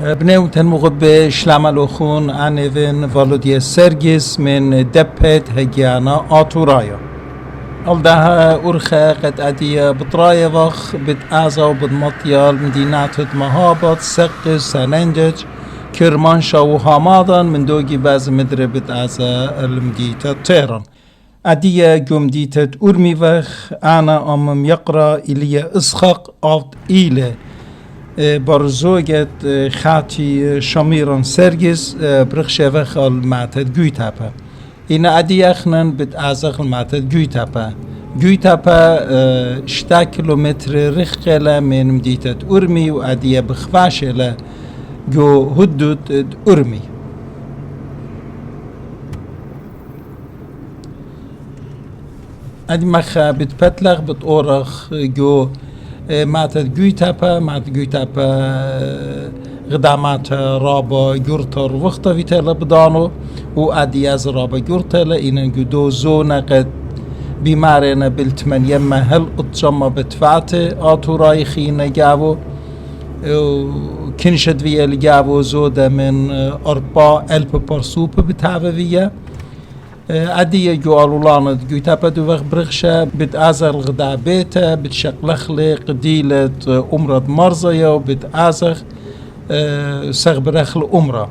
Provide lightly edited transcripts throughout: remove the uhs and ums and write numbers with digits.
بنيوتن مغب شلام الأخون عنيفن فالوديا سرجس من دبت هجيانا آتورايا الدها أرخى قد أدية بطرايا وخ بتأزا وبدمطيال مدينة مهابط سقس سننجج كرمانشا وهامادا من دوغي باز مدر بتأزا المدينة تيران أدية جمديتة أرمي وخ أنا أمم يقرأ إلي إسخاق أوت إيلي برزوجت خاطي شميران سرجس برخشة وخال معتد جويتابا این عدی اخنن بت ازخ المعتد جويتابا 6 كيلومتر رخقلة من مدينة أرمي وعدية بخفاشلة جو هدود أرمي عدي مخا بتبتلغ بتورخ جو معتد جويتابا غدامات رابا جورتر وقتا ويتلا بدانو و عدي از رابا جورتلا إنن دو زونة قد بمارنا بالتمن يما هل اتجمع بتفعت آتو رايخين جاوو كنشد ويا الجاوو زودة من 4,000 برسوب بتعوية عدي جو ألولانة جويتابا دو وقت برخشة بتأزر الغدا بيتا بتشقلخلي قديلة أمرض مرزية وبتأزر سغبرخ الأمرة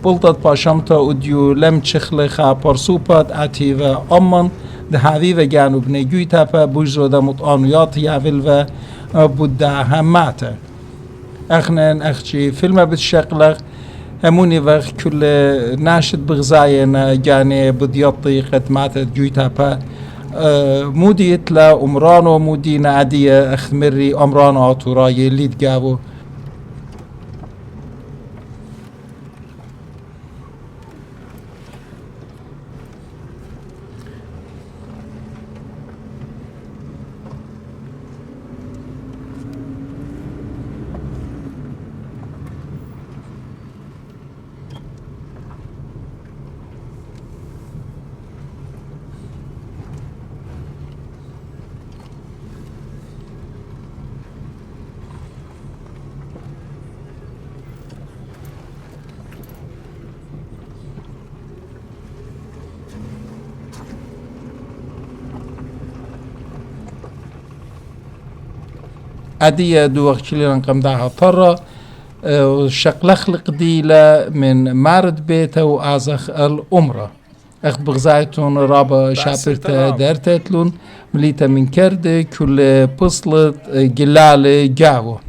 بلطت باشمتا وديو لم تشخلي خا برسوبات عتي و أمان ده هاوي و جانو بني جويتابا بوجزو ده مطانويات يعفل و بودا هماتا اخنان اخشي فيلم بتشقلخ هموني وقت كل ناشد بغزاينا جاني بديطي قد ماتت جويتابا مودي يتلا أمرانو مودينا عدية أخمري أمرانو عطوراي اللي تقابو عدية دو وقتلي رنقم داها طرة شقلخ القديلة من مارد بيته وآزخ الأمرة أخ بغزايتون رابا شابرتا دارتتلون مليتا من كرد كل بصلة جلال جاوه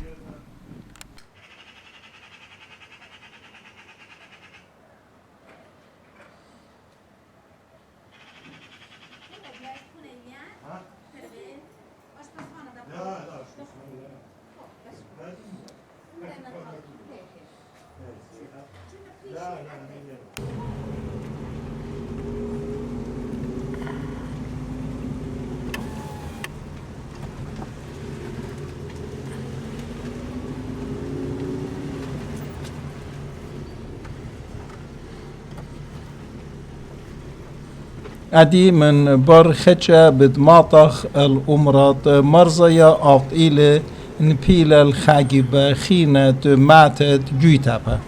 عدي من برخشة بدماطخ الأمراض مرزية عطيلة نبيلة الخاجبة خينة ماتت جويتابا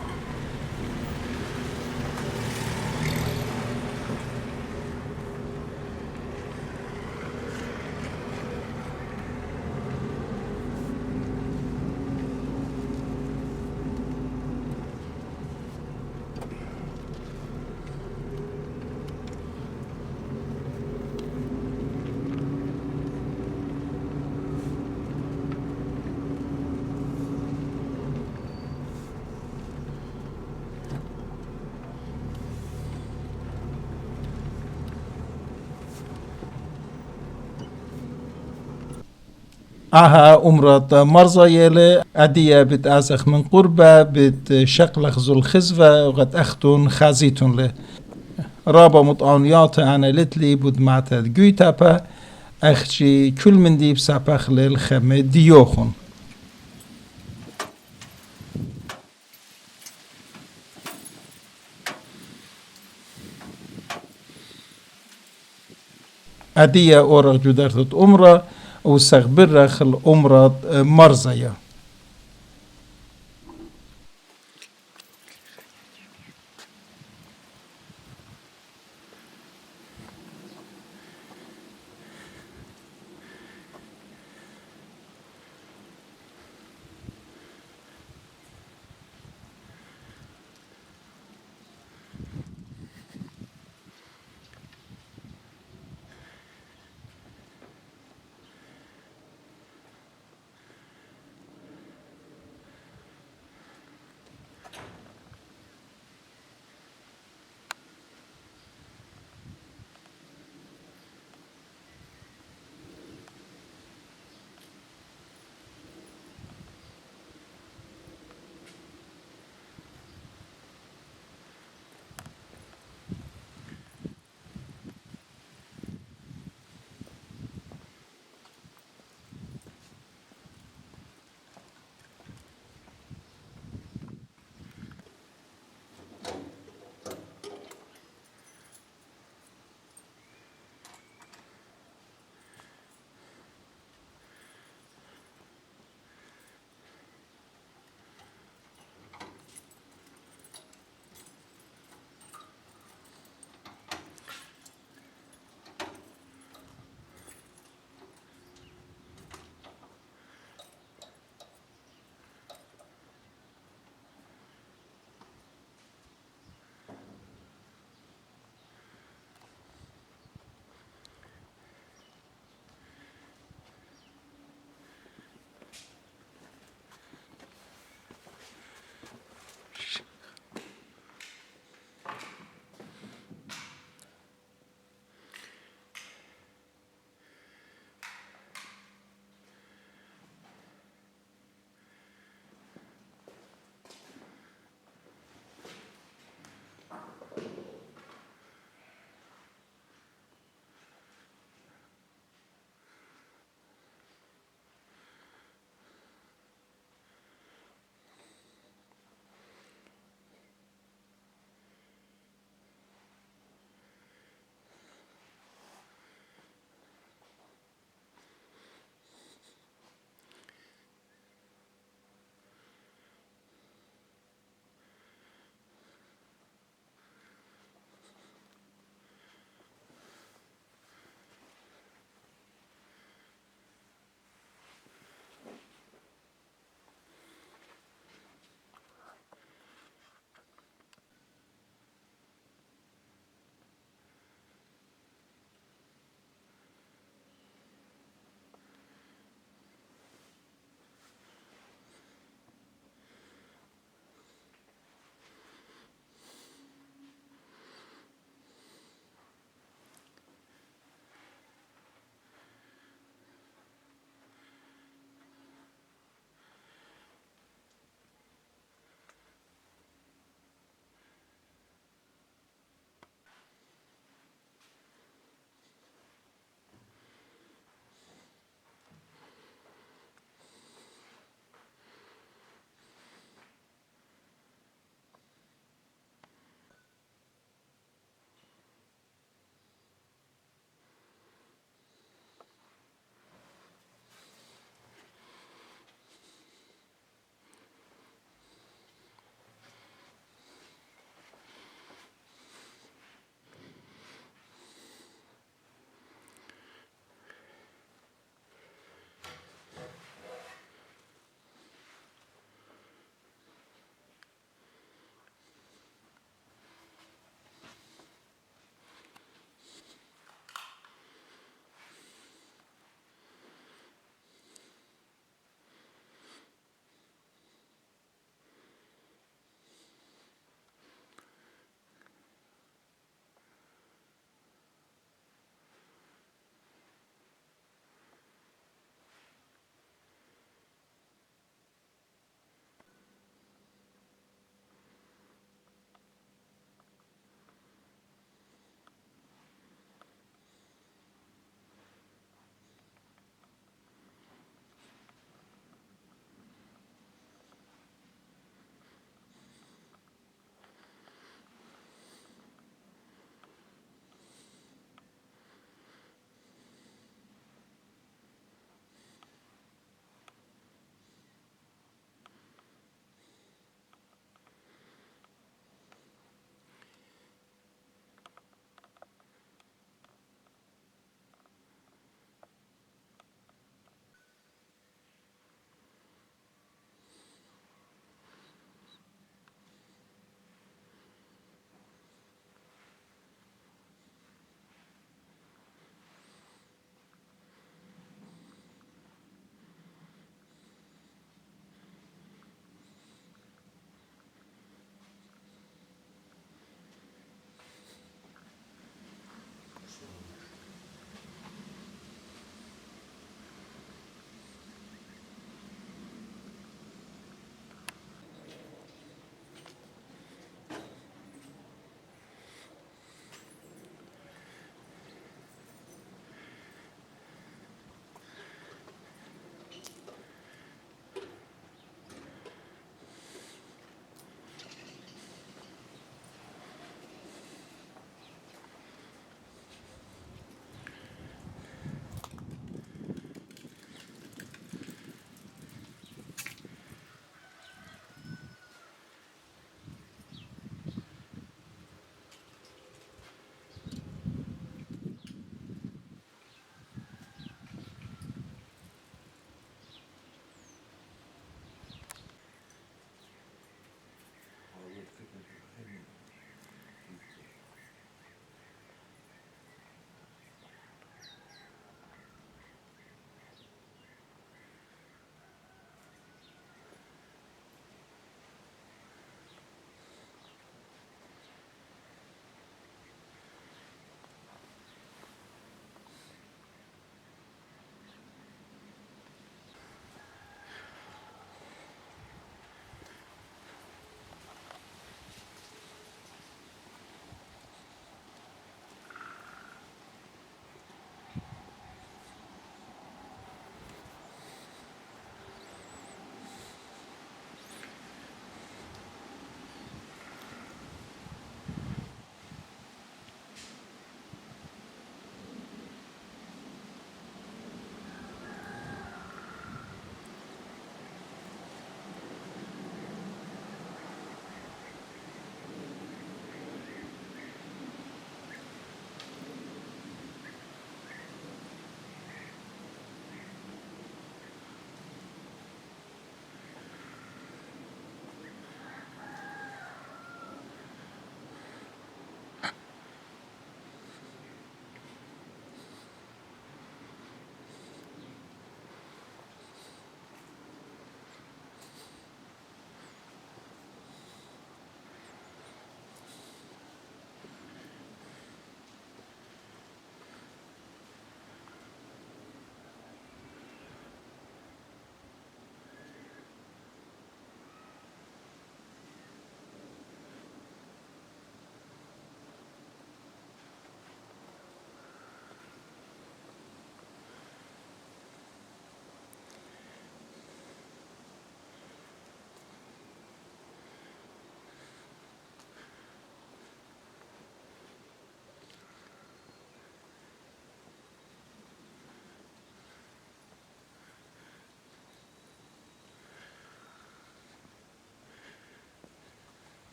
آها أمرت مرزيلة عدية بتأزخ من قربة بتشقلخ ذو الخزفة وقد أختون خازيتون له رابا مطعنيات أنا لتلي بود معتد جويتابا أخشي كل من دي بسابخ للخمة ديوخون عدية أورغ جدرت أمرة وسغبرخ الأمرة مرزية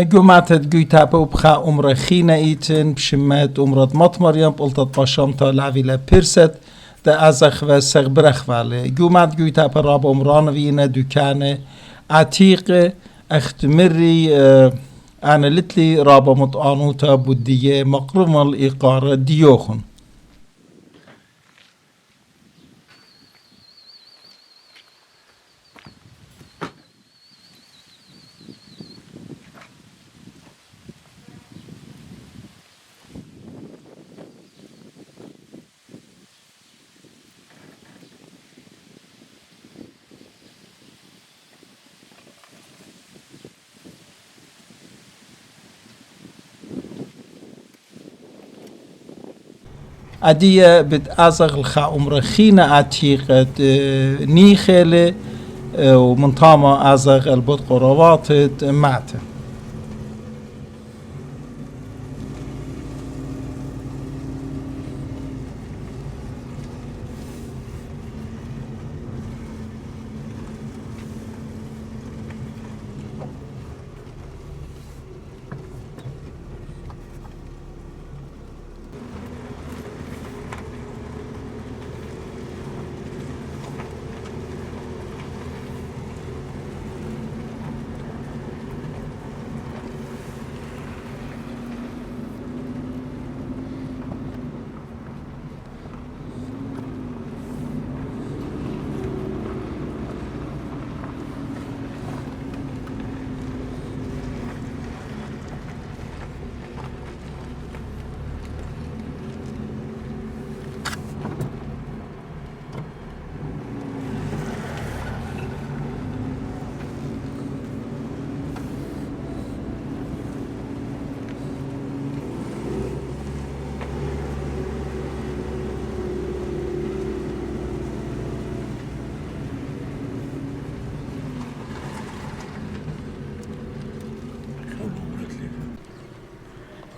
جمعت جويتابة وبخا عمر خينا ايتن بشمت عمرت مطمريم بقلتت باشام تا لعويلة بيرست دا ازخ و سغبرخ والي جمعت جويتابة راب عمران وينا دوكانه عتيق اختمري انا لتلي رابا مطعنوتا بودية مقرمة الإيقار ديوخن أدية بتأزغ الخا عمر خينا عتيق نيخيلة ومن طامة أزغ البط قروات معته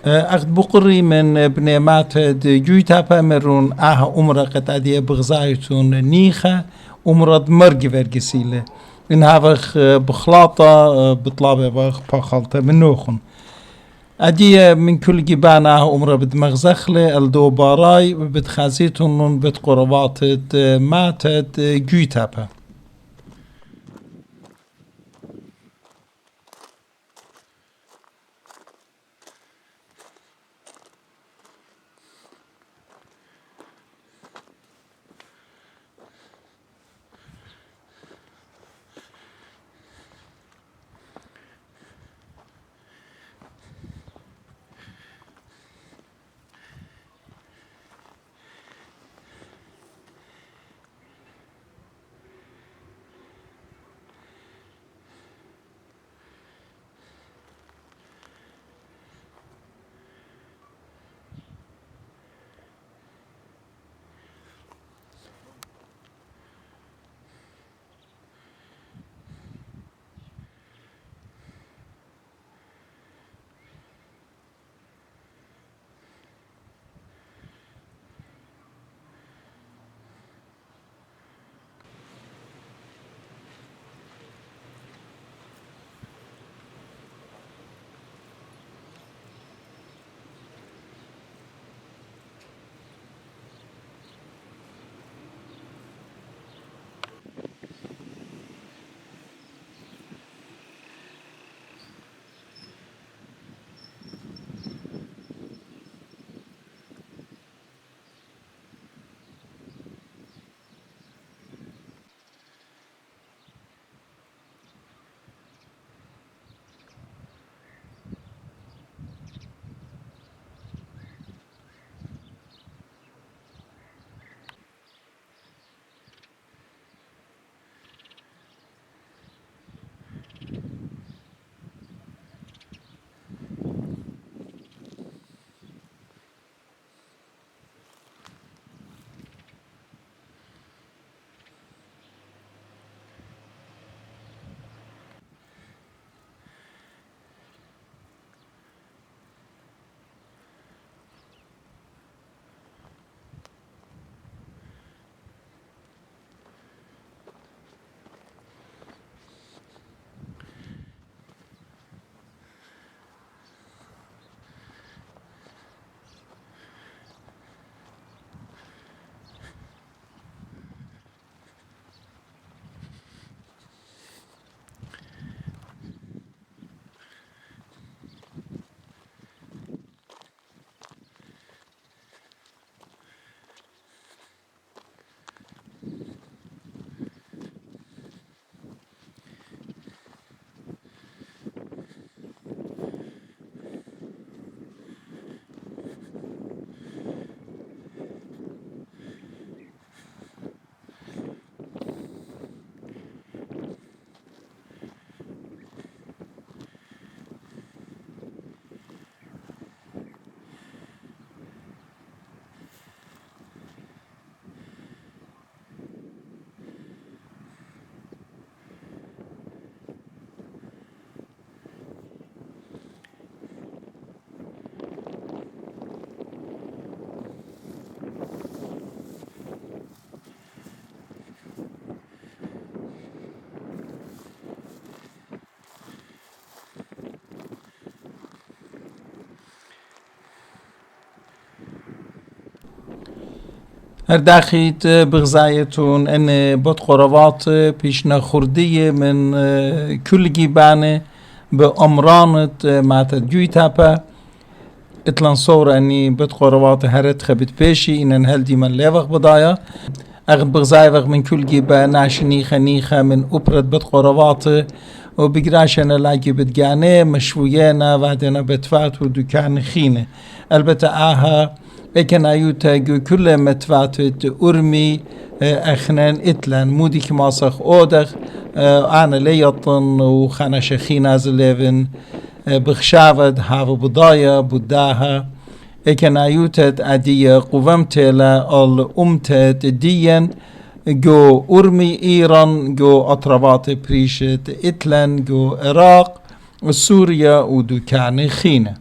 أخذ بقري من بنيمات جويتابا مرون عمر قد أدية بغزايتون نيخة عمرد مرقي فرقسيلة إن هافخ بخلاطة بطلابة بخ بخلطة من نوخن أدية من كل جبانة عمر بدمغزخلة الدوباراي بتخازيتون بتقربات ماتت جويتابا هر داخيت بغزايتون ان بط قروات بيشنا خردية من كل جيبانة بأمرانة ما تدجوي تابا اتلان صورة اني بط قروات هرت خبت بيشي انن هل دي من ليفغ بضايا اغد بغزايفغ من كل جيبا ناشنيخة نيخة من أبرد بط قروات وبقراشنا لاقي بتقاني مشويانا بعدنا بتفات ودكان خينة البته آها اكن ايوتا كل متفاتت ارمي اخنان اتلان مودي كماسخ اودخ انا ليطن وخانا شخين ازليفن بخشافد هاو بضايا بداها اكن ايوتت ادية قوامتلا الامتت ديا جو ارمي ايران جو اطرابات بريشت اتلان جو عراق سوريا ودكان خينه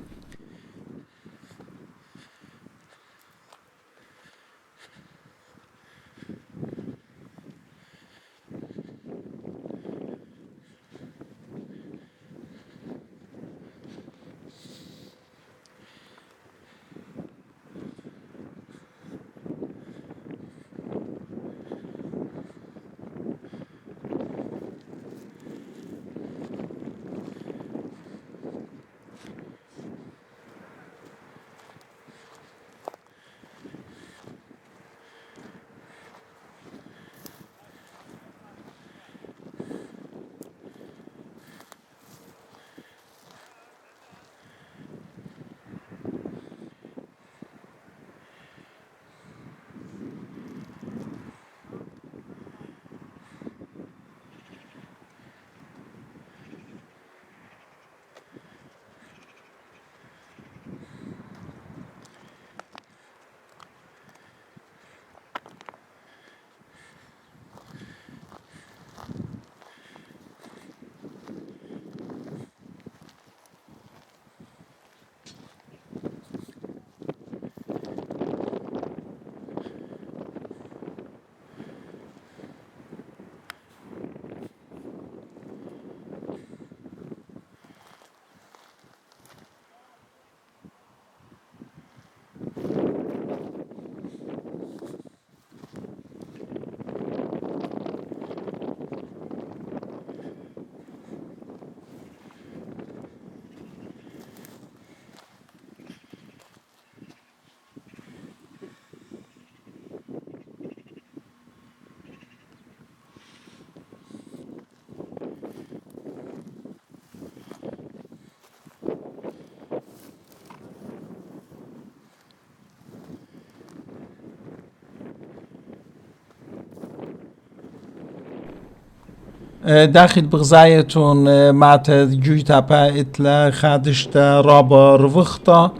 داخل بغزايتون مات جويتا با اتلا خادشتا رابا رفختا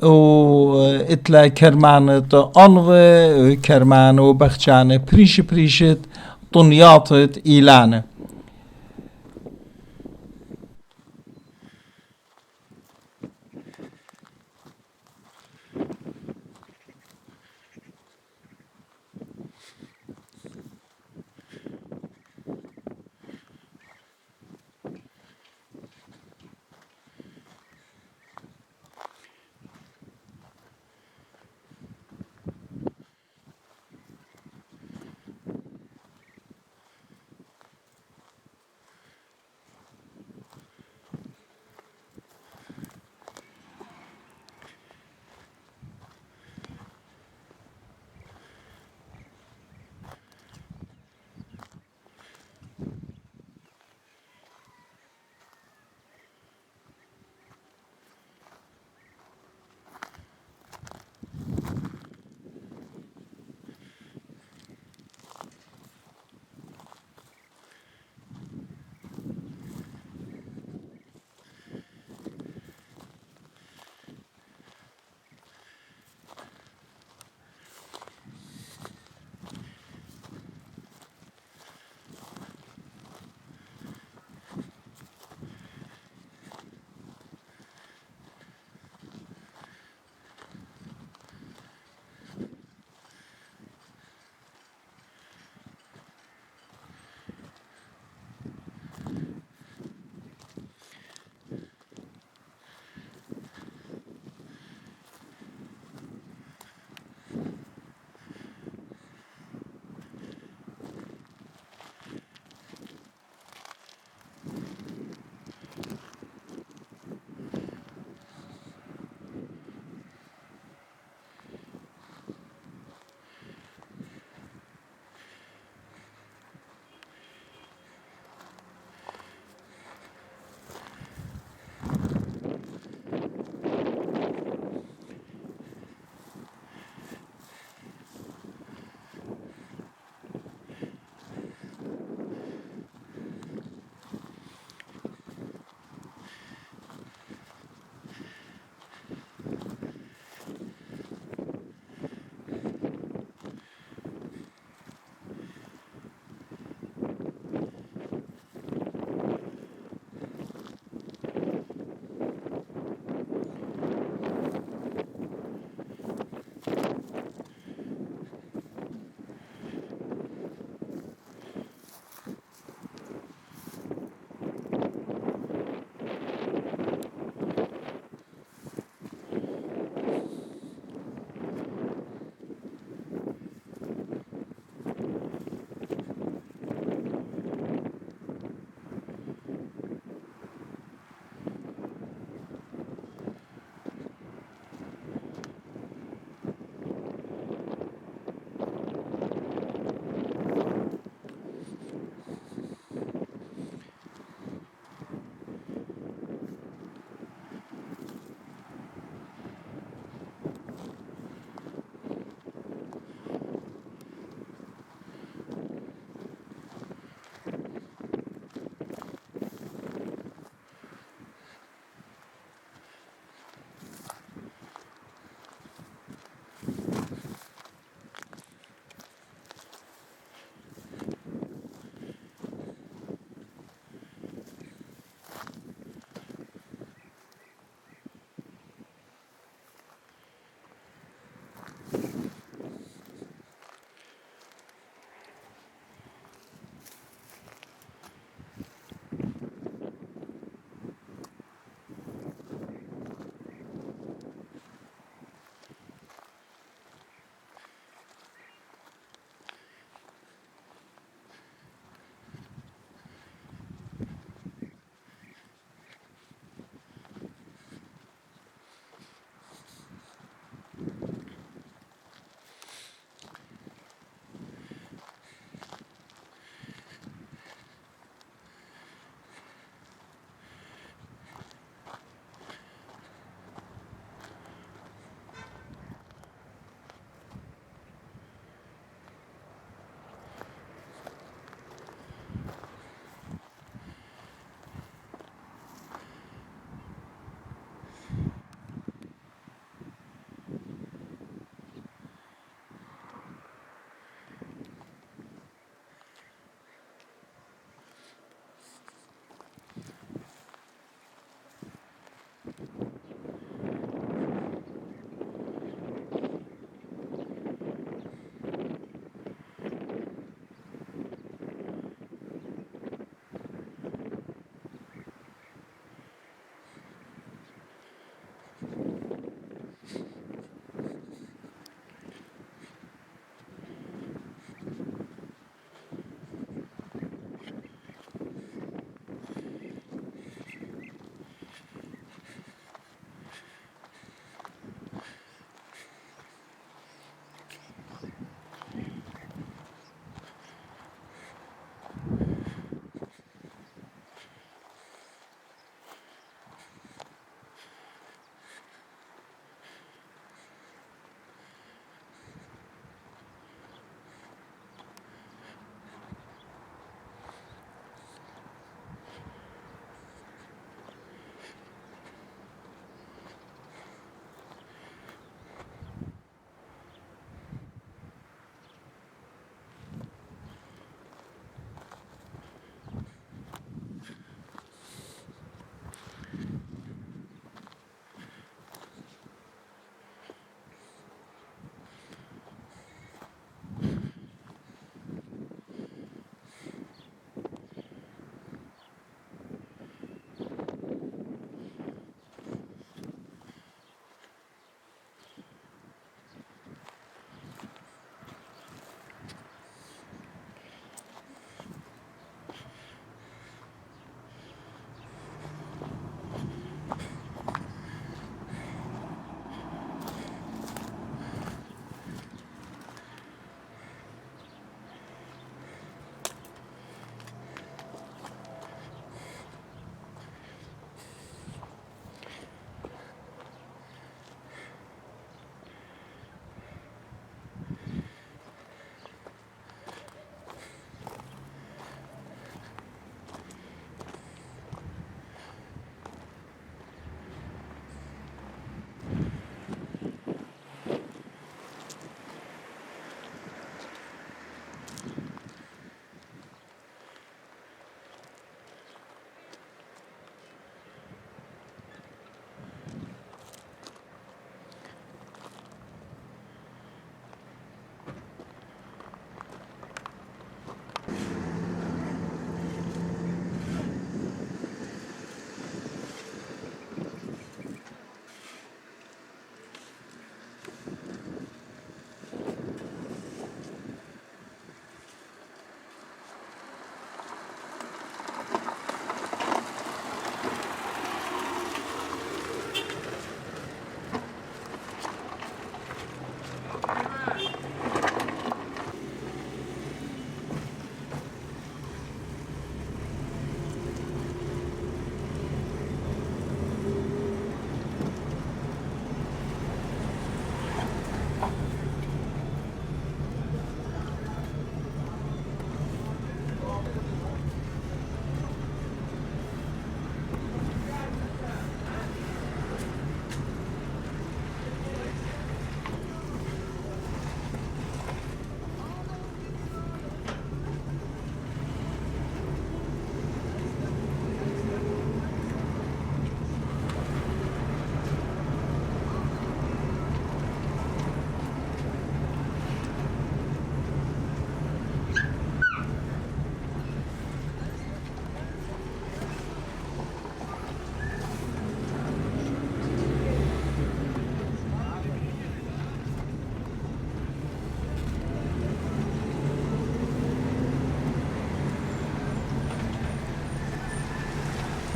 و اتلا كرمانة انوه كرمانة و بخشانة بريشت طنياطت إيلانة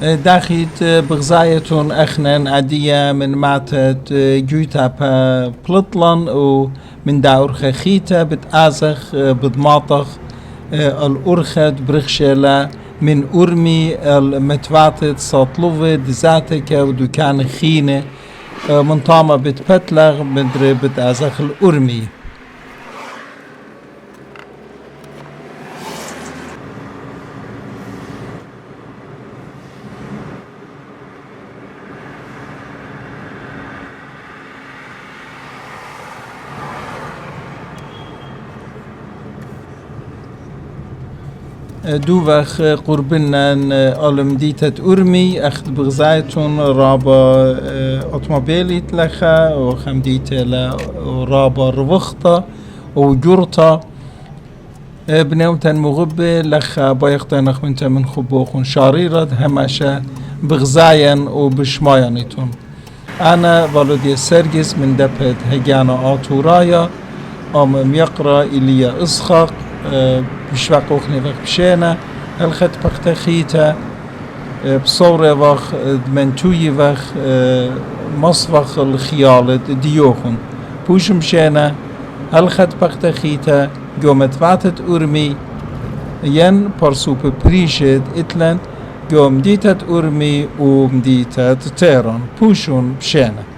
داخيت بغزايتون أخنن عدية من معتد جوتا بلطلن ومن داور خخيتا بتآزخ بدماطخ الأرخد برخشلة من أرمي المتواتد ساطلوفة دزاتك ودكان خينة من طامة بتبتلغ بدري بتآزخ الأرمي. دوبخ قربنا ألمديتة أرمي أخذ بغزايتون رابا أوتوموبيلي تلخا وخمديتة رابا روخطة وجرطة بنوتن مغبة لخا بايختن أخمنت من خبوخ شاريرد هماشا بغزاين وبشمايانيتون. أنا والدي سرجس من دبت هجانا آتورايا أم يقرأ إليا إسخاق بشوق وخني وقت بشينا الخط بختخيتا بصورة وخ منتوي وخ مصفخ الخيال ديوخن بوش مشينا الخط بختخيتا قومت واتت أرمي ين برسوب بريشد إتلن قوم ديتت أرمي ومديتت تيران بوشون بشينا